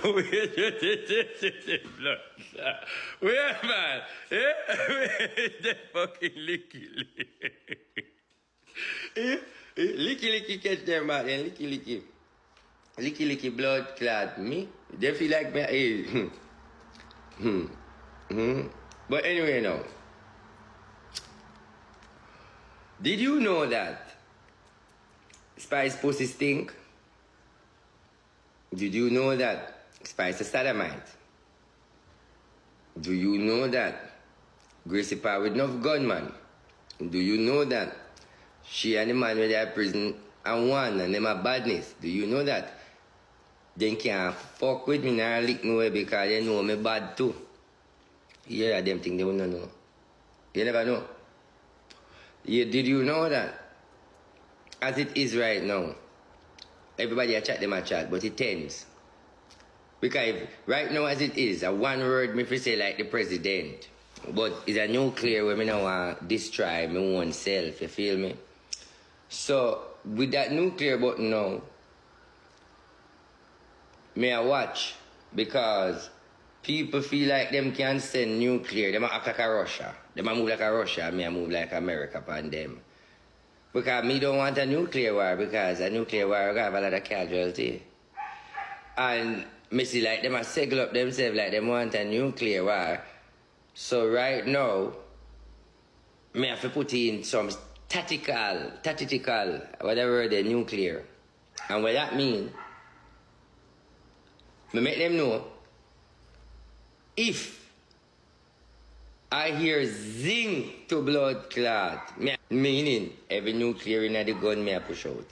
Blood. Where, man? The fucking licky catch them back then. Licky blood clot me. They feel like me. But anyway, now. Did you know that Spice pussy stink? Did you know that Spice is sodomite? Do you know that Gracie Power with enough gunman? Do you know that she and the man with their prison and one and them a badness? Do you know that they can't fuck with me nor lick me away because they know me bad too? Yeah, them think they will not know. You never know. Yeah, did you know that as it is right now, everybody a chat them a chat, but it tends. Because right now as it is, a one word me fi say like the president. But it's a nuclear where me now want destroy my own self, you feel me? So with that nuclear button now, me I watch because people feel like them can send nuclear, them a act like a Russia. Them a move like a Russia, me a move like America upon them. Because me don't want a nuclear war because a nuclear war will have a lot of casualty. And me see like them a seggle up themselves like them want a nuclear war. So right now, me have to put in some tactical, whatever the nuclear. And what that mean, me make them know if I hear zing to blood clot, meaning every nuclear in the gun me I push out.